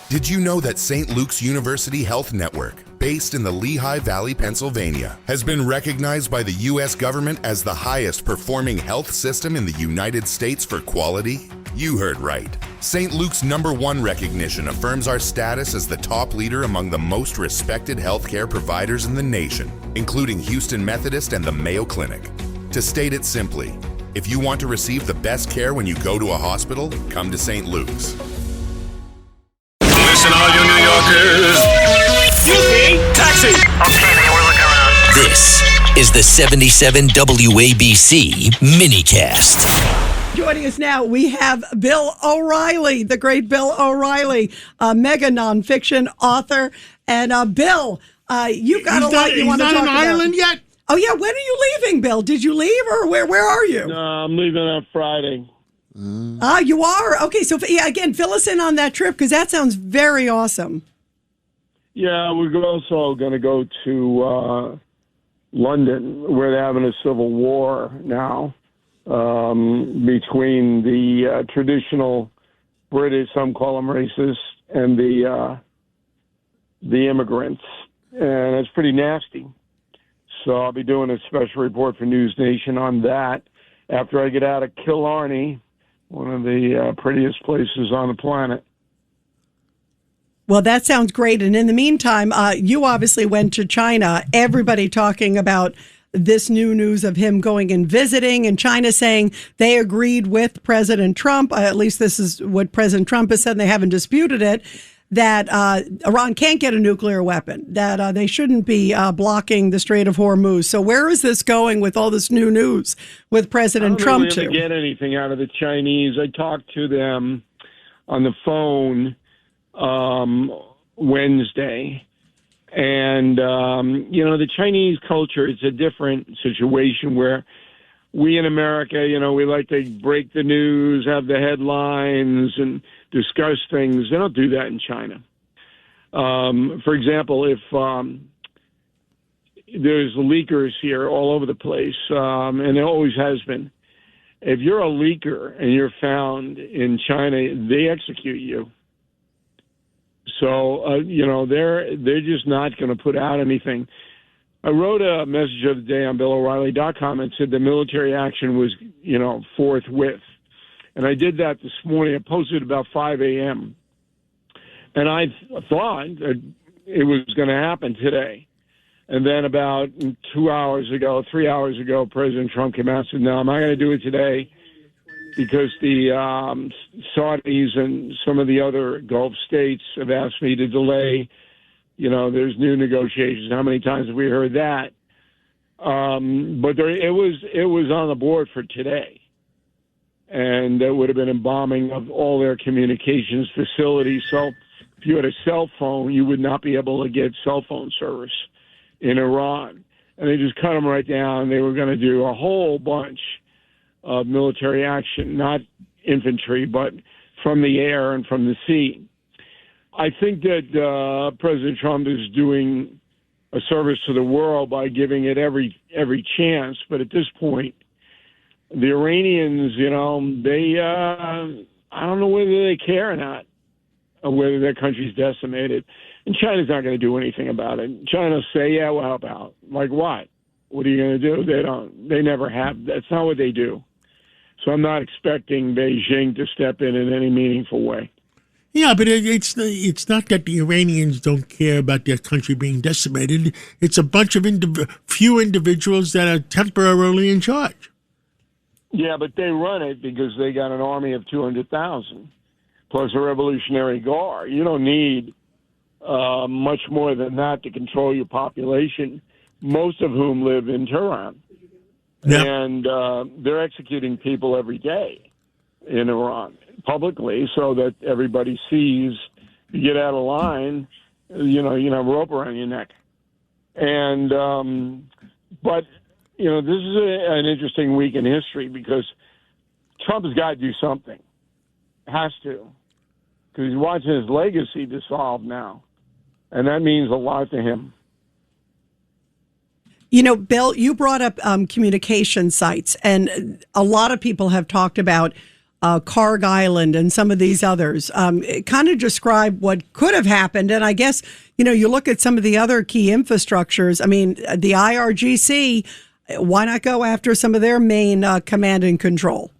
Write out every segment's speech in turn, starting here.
Did you know that St. Luke's University Health Network, based in the Lehigh Valley, Pennsylvania, has been recognized by the U.S. government as the highest performing health system in the United States for quality? You heard right. St. Luke's #1 recognition affirms our status as the top leader among the most respected healthcare providers in the nation, including Houston Methodist and the Mayo Clinic. To state it simply, if you want to receive the best care when you go to a hospital, come to St. Luke's. Listen, all you New Yorkers. Excuse me, taxi. Okay, man, we're looking around. This is the 77 WABC minicast. Joining us now, we have Bill O'Reilly, the great Bill O'Reilly, mega nonfiction author. And Bill, you got a lot you want to talk about. He's not in Ireland yet? Oh, yeah. When are you leaving, Bill? Did you leave or where are you? No, I'm leaving on Friday. Ah, you are? Okay, so again, fill us in on that trip because that sounds very awesome. Yeah, we're also going to go to London, where they're having a civil war now between the traditional British, some call them racist, and the immigrants. And it's pretty nasty. So I'll be doing a special report for News Nation on that after I get out of Killarney, one of the prettiest places on the planet. Well, that sounds great. And in the meantime, you obviously went to China. Everybody talking about this new news of him going and visiting, and China saying they agreed with President Trump. At least this is what President Trump has said, and they haven't disputed it, that Iran can't get a nuclear weapon, that they shouldn't be blocking the Strait of Hormuz. So where is this going with all this new news with President Trump? I don't really get anything out of the Chinese. I talked to them on the phone Wednesday. And, the Chinese culture, it's a different situation where we in America, we like to break the news, have the headlines, and discuss things. They don't do that in China. For example, if there's leakers here all over the place, and there always has been. If you're a leaker and you're found in China, they execute you. So, they're just not going to put out anything. I wrote a message of the day on BillO'Reilly.com and said the military action was, forthwith. And I did that this morning. I posted about 5 a.m. And I thought that it was going to happen today. And then about 3 hours ago, President Trump came out and said, no, I'm not going to do it today because the Saudis and some of the other Gulf states have asked me to delay. There's new negotiations. How many times have we heard that? But it was on the board for today. And there would have been a bombing of all their communications facilities. So if you had a cell phone, you would not be able to get cell phone service in Iran. And they just cut them right down. They were going to do a whole bunch of military action, not infantry, but from the air and from the sea. I think that President Trump is doing a service to the world by giving it every chance. But at this point, the Iranians, they I don't know whether they care or not, or whether their country's decimated. And China's not going to do anything about it. China say, yeah, we'll help out. Like what? What are you going to do? They don't. They never have. That's not what they do. So I'm not expecting Beijing to step in any meaningful way. Yeah, but it's not that the Iranians don't care about their country being decimated. It's a bunch of few individuals that are temporarily in charge. Yeah, but they run it because they got an army of 200,000 plus a Revolutionary Guard. You don't need much more than that to control your population, most of whom live in Tehran. Yep. And they're executing people every day in Iran publicly so that everybody sees. You get out of line, you can have a rope around your neck. And but this is an interesting week in history because Trump has got to do something. Has to. Because he's watching his legacy dissolve now. And that means a lot to him. Bill, you brought up communication sites, and a lot of people have talked about Karg Island and some of these others. Kind of describe what could have happened. And I guess, you look at some of the other key infrastructures. I mean, the IRGC, why not go after some of their main command and control?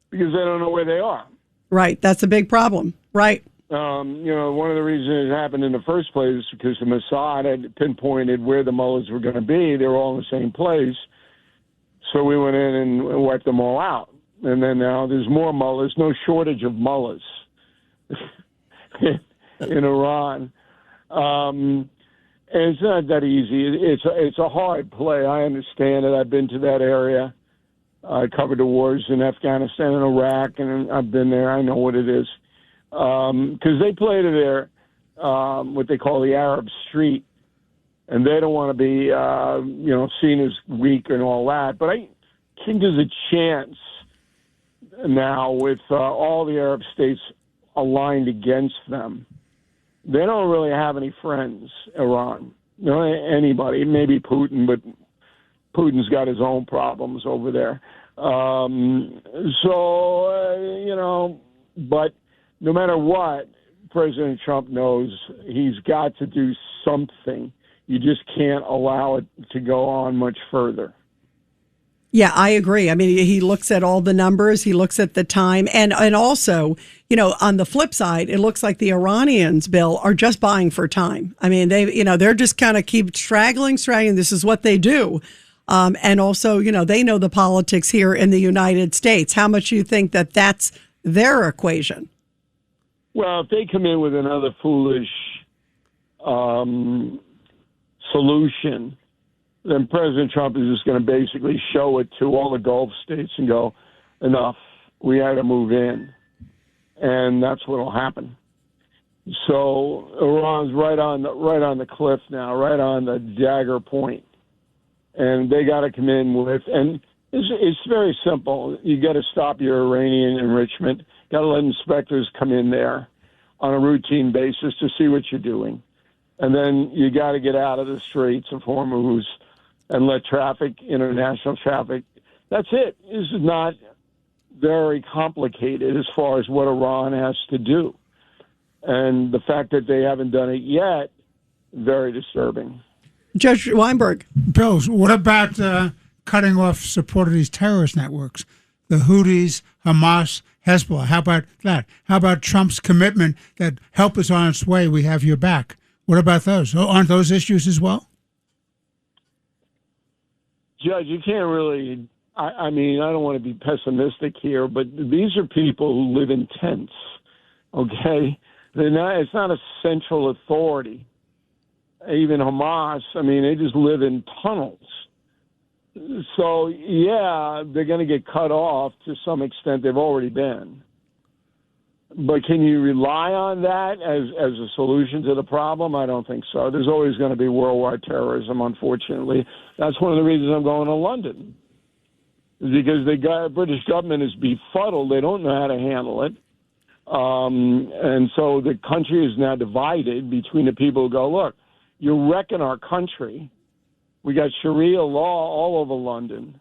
Because they don't know where they are. Right. That's a big problem. Right. One of the reasons it happened in the first place is because the Mossad had pinpointed where the mullahs were going to be. They were all in the same place. So we went in and wiped them all out. And then now there's more mullahs, no shortage of mullahs in Iran. And it's not that easy. It's a hard play. I understand it. I've been to that area. I covered the wars in Afghanistan and Iraq, and I've been there. I know what it is. Because they play to their, what they call the Arab street, and they don't want to be, seen as weak and all that. But I think there's a chance now with all the Arab states aligned against them. They don't really have any friends, Iran. Anybody, maybe Putin, but Putin's got his own problems over there. But no matter what, President Trump knows he's got to do something. You just can't allow it to go on much further. Yeah, I agree. I mean, he looks at all the numbers. He looks at the time. And also, on the flip side, it looks like the Iranians, Bill, are just buying for time. I mean, they're just kind of keep straggling. This is what they do. And also, they know the politics here in the United States. How much do you think that that's their equation? Well, if they come in with another foolish solution, then President Trump is just going to basically show it to all the Gulf states and go, enough, we had to move in. And that's what will happen. So Iran's right on the cliff now, right on the dagger point. And they got to come in with, and it's very simple. You got to stop your Iranian enrichment. Got to let inspectors come in there on a routine basis to see what you're doing. And then you got to get out of the Straits of Hormuz and let international traffic. That's it. This is not very complicated as far as what Iran has to do. And the fact that they haven't done it yet, very disturbing. Judge Weinberg. Bill, what about cutting off support of these terrorist networks? The Houthis, Hamas, Hezbollah. How about that? How about Trump's commitment that help is on its way, we have your back? What about those? Aren't those issues as well? Judge, you can't really, I don't want to be pessimistic here, but these are people who live in tents, okay? It's not a central authority. Even Hamas, they just live in tunnels. So, yeah, they're going to get cut off to some extent. They've already been. But can you rely on that as a solution to the problem? I don't think so. There's always going to be worldwide terrorism, unfortunately. That's one of the reasons I'm going to London. Because the British government is befuddled. They don't know how to handle it. And so the country is now divided between the people who go, look, you're wrecking our country. We got Sharia law all over London.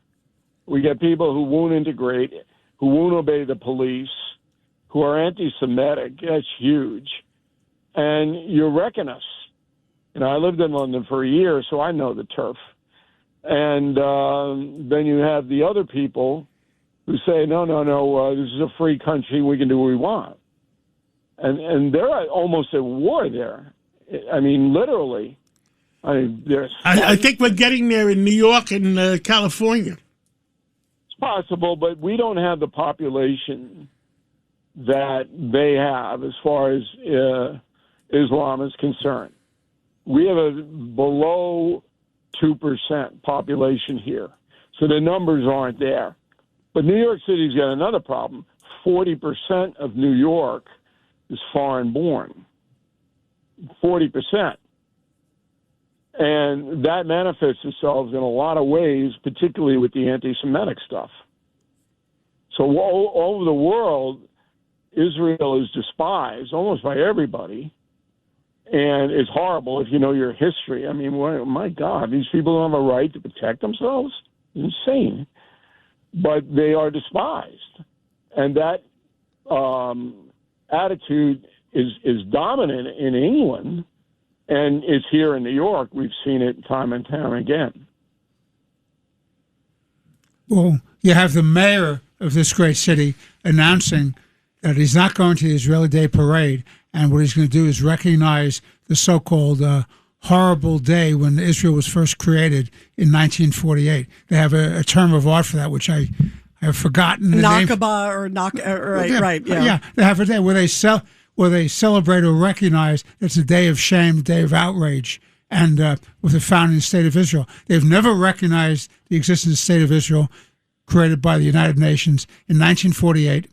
We got people who won't integrate, who won't obey the police, who are anti-Semitic. That's huge. And you're wrecking us. I lived in London for a year, so I know the turf. And then you have the other people who say, no, this is a free country. We can do what we want. And they're almost at war there. Literally. I think we're getting there in New York and California. It's possible, but we don't have the population that they have as far as Islam is concerned. We have a below 2% population here, so the numbers aren't there. But New York City's got another problem. 40% of New York is foreign-born. 40%. And that manifests itself in a lot of ways, particularly with the anti-Semitic stuff. So all over the world, Israel is despised almost by everybody. And it's horrible if you know your history. My God, these people don't have a right to protect themselves? Insane. But they are despised. And that attitude is dominant in England, and it's here in New York. We've seen it time and time again. Well, you have the mayor of this great city announcing that he's not going to the Israeli Day Parade, and what he's going to do is recognize the so-called horrible day when Israel was first created in 1948. They have a term of art for that, which I have forgotten the name. Nakba or right. Yeah, they have a day where they celebrate or recognize it's a day of shame, a day of outrage, and with the founding state of Israel. They've never recognized the existence of the state of Israel created by the United Nations in 1948.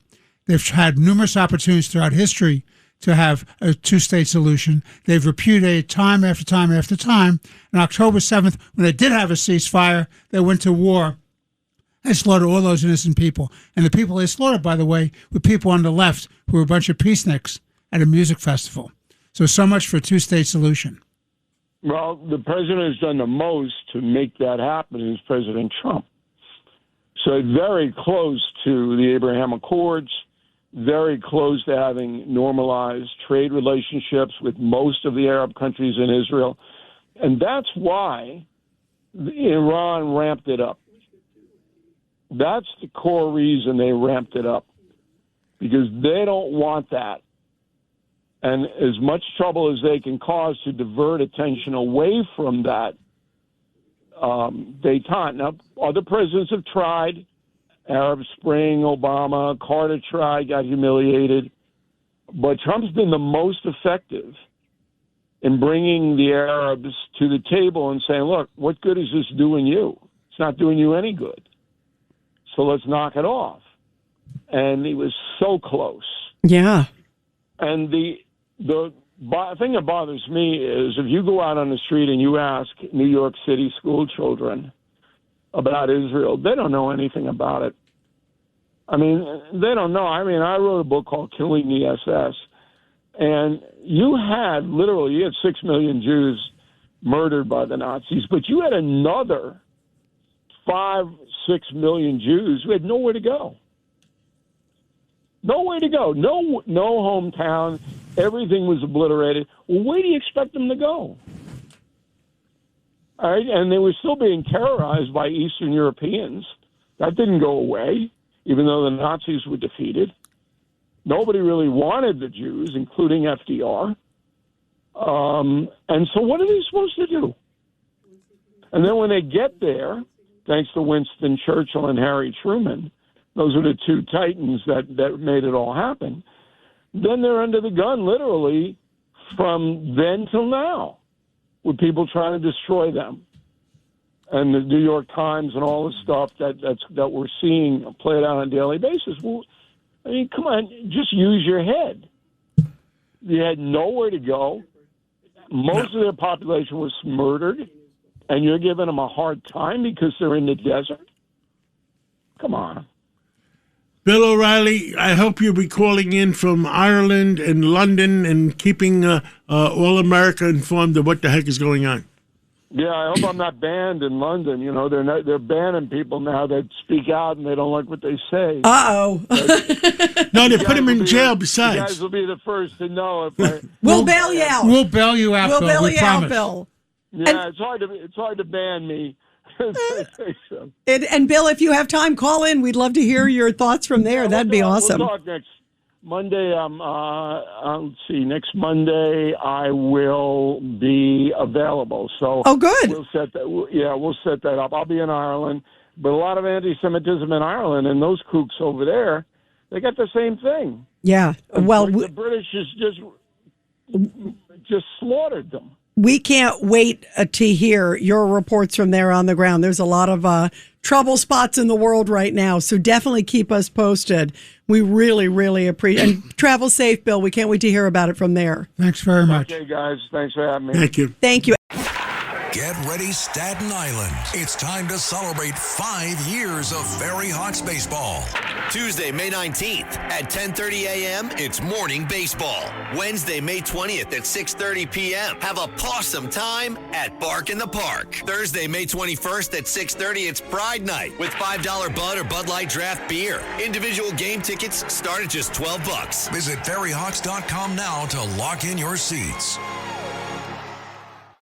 They've had numerous opportunities throughout history to have a two-state solution. They've repudiated time after time after time. On October 7th, when they did have a ceasefire, they went to war and slaughtered all those innocent people. And the people they slaughtered, by the way, were people on the left who were a bunch of peaceniks at a music festival. So much for a two-state solution. Well, the president has done the most to make that happen is President Trump. So very close to the Abraham Accords, very close to having normalized trade relationships with most of the Arab countries in Israel. And that's why Iran ramped it up. That's the core reason they ramped it up, because they don't want that. And as much trouble as they can cause to divert attention away from that détente. Now, other presidents have tried. Arab Spring, Obama, Carter tried, got humiliated. But Trump's been the most effective in bringing the Arabs to the table and saying, look, what good is this doing you? It's not doing you any good. So let's knock it off. And he was so close. Yeah. And the thing that bothers me is if you go out on the street and you ask New York City school children about Israel, they don't know anything about it. I mean, they don't know. I mean, I wrote a book called Killing the SS, and you had 6 million Jews murdered by the Nazis, but you had another 5-6 million Jews who had nowhere to go. Nowhere to go. No hometown. Everything was obliterated. Well, where do you expect them to go? All right, and they were still being terrorized by Eastern Europeans. That didn't go away, even though the Nazis were defeated. Nobody really wanted the Jews, including FDR. And so what are they supposed to do? And then when they get there, thanks to Winston Churchill and Harry Truman, those are the two titans that made it all happen, then they're under the gun, literally, from then till now, with people trying to destroy them. And the New York Times and all the stuff that we're seeing played out on a daily basis. Well, I mean, come on, just use your head. You had nowhere to go. Most of their population was murdered, and you're giving them a hard time because they're in the desert? Come on. Bill O'Reilly, I hope you'll be calling in from Ireland and London and keeping all America informed of what the heck is going on. Yeah, I hope I'm not banned in London. You know, they're banning people now that speak out and they don't like what they say. Uh-oh. No, they put them in jail besides. You guys will be the first to know. We'll bail you out. We'll bail you out, Bill. we You promise. out, Bill. Yeah, it's hard to ban me. And Bill, if you have time, call in. We'd love to hear your thoughts from there. That'd be awesome. We'll talk next Monday. Let's see. Next Monday, I will be available. So, good. We'll set that. Yeah, we'll set that up. I'll be in Ireland, but a lot of anti-Semitism in Ireland, and those kooks over there, they got the same thing. Yeah. Well, the British just slaughtered them. We can't wait to hear your reports from there on the ground. There's a lot of trouble spots in the world right now, so definitely keep us posted. We really, really appreciate it. And travel safe, Bill. We can't wait to hear about it from there. Thanks very much. Okay, guys. Thanks for having me. Thank you. Thank you. Get ready, Staten Island. It's time to celebrate 5 years of Ferry Hawks baseball. Tuesday, May 19th at 10:30 a.m., it's morning baseball. Wednesday, May 20th at 6:30 p.m., have a pawsome time at Bark in the Park. Thursday, May 21st at 6:30, it's Pride Night with $5 Bud or Bud Light draft beer. Individual game tickets start at just $12. Visit ferryhawks.com now to lock in your seats.